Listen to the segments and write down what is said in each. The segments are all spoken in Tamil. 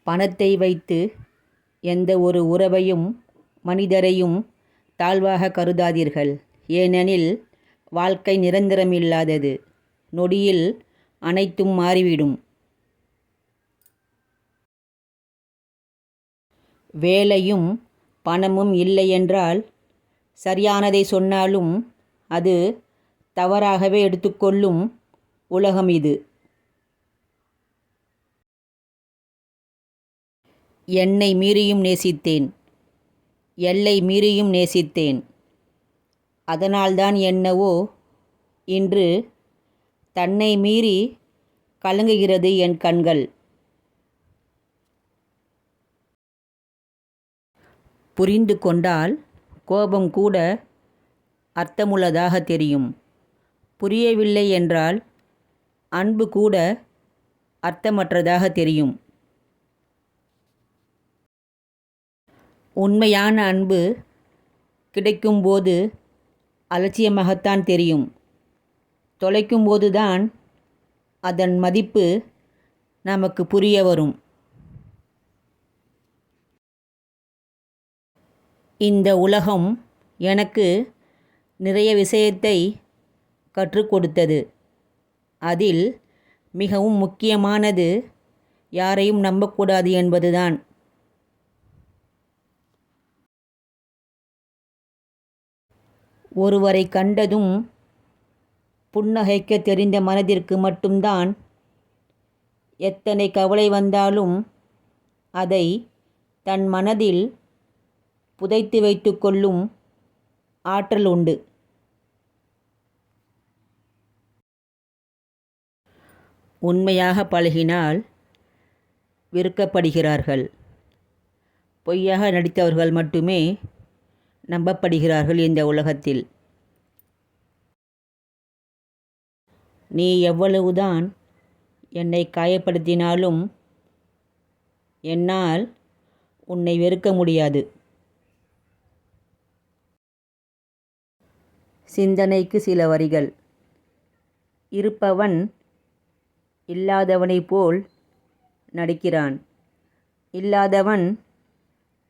பணத்தை வைத்து எந்த ஒரு உறவையும் மனிதரையும் தாழ்வாக கருதாதீர்கள். ஏனெனில் வாழ்க்கை நிரந்தரமில்லாதது. நொடியில் அனைத்தும் மாறிவிடும். வேலையும் பணமும் இல்லையென்றால் சரியானதை சொன்னாலும் அது தவறாகவே எடுத்துக்கொள்ளும் உலகம் இது. என்னை மீறியும் நேசித்தேன், எல்லை மீறியும் நேசித்தேன். அதனால்தான் என்னவோ இன்று தன்னை மீறி கலங்குகிறது என் கண்கள். புரிந்து கொண்டால் கோபம் கூட அர்த்தமுள்ளதாக தெரியும். புரியவில்லை என்றால் அன்பு கூட அர்த்தமற்றதாக தெரியும். உண்மையான அன்பு கிடைக்கும்போது அலட்சியமாகத்தான் தெரியும். தொலைக்கும்போதுதான் அதன் மதிப்பு நமக்கு புரிய வரும். இந்த உலகம் எனக்கு நிறைய விஷயத்தை கற்றுக் கொடுத்தது. அதில் மிகவும் முக்கியமானது யாரையும் நம்பக்கூடாது என்பதுதான். ஒருவரை கண்டதும் புன்னகைக்க தெரிந்த மனதிற்கு மட்டும்தான் எத்தனை கவலை வந்தாலும் அதை தன் மனதில் புதைத்து வைத்து கொள்ளும் ஆற்றல் உண்டு. உண்மையாக பழகினால் வெறுக்கப்படுகிறார்கள். பொய்யாக நடித்தவர்கள் மட்டுமே நம்பப்படுகிறார்கள் இந்த உலகத்தில். நீ எவ்வளவுதான் என்னை காயப்படுத்தினாலும் என்னால் உன்னை வெறுக்க முடியாது. சிந்தனைக்கு சில வரிகள். இருப்பவன் இல்லாதவனைப் போல் நடிக்கிறான். இல்லாதவன்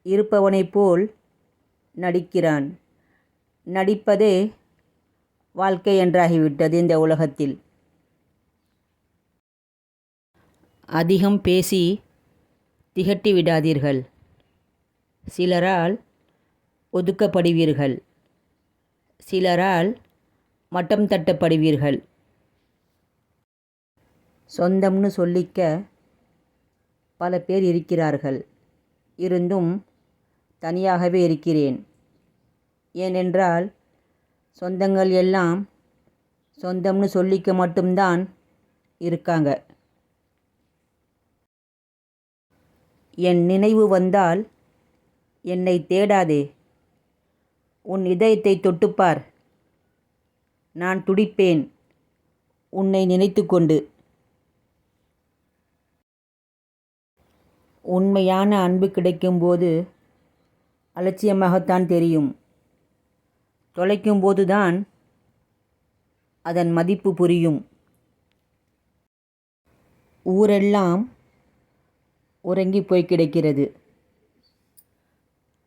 இருப்பவனைப் போல் நடிக்கிறான். நடிப்பதே வாழ்க்கை என்றாகிவிட்டது இந்த உலகத்தில். அதிகம் பேசி திகட்டி விடாதீர்கள். சிலரால் ஒதுக்கப்படுவீர்கள். சிலரால் மட்டம் தட்டப்படுவீர்கள். சொந்தம்னு சொல்லிக்க பல பேர் இருக்கிறார்கள். இருந்தும் தனியாகவே இருக்கிறேன். ஏனென்றால் சொந்தங்கள் எல்லாம் சொந்தம்னு சொல்லிக்க மட்டும்தான் இருக்காங்க. என் நினைவு வந்தால் என்னை தேடாதே. உன் இதயத்தை தொட்டுப்பார். நான் துடிப்பேன் உன்னை நினைத்து கொண்டு. உண்மையான அன்பு கிடைக்கும்போது அலட்சியமாகத்தான் தெரியும். தொலைக்கும்போதுதான் அதன் மதிப்பு புரியும். ஊரெல்லாம் உறங்கி போய் கிடக்கிறது.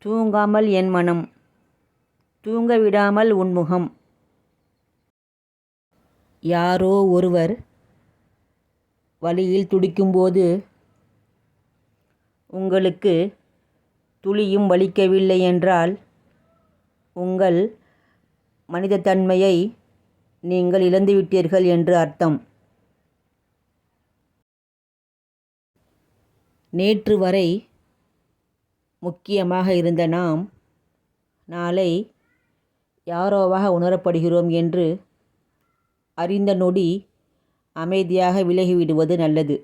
தூங்காமல் என் மனம், தூங்க விடாமல் உன் முகம். யாரோ ஒருவர் வழியில் துடிக்கும்போது உங்களுக்கு துளியும் வலிக்கவில்லை என்றால் உங்கள் மனிதத்தன்மையை நீங்கள் இழந்துவிட்டீர்கள் என்று அர்த்தம். நேற்று வரை முக்கியமாக இருந்த நாம் நாளை யாரோவாக உணரப்படுகிறோம் என்று அறிந்த நொடி அமைதியாக விலகிவிடுவது நல்லது.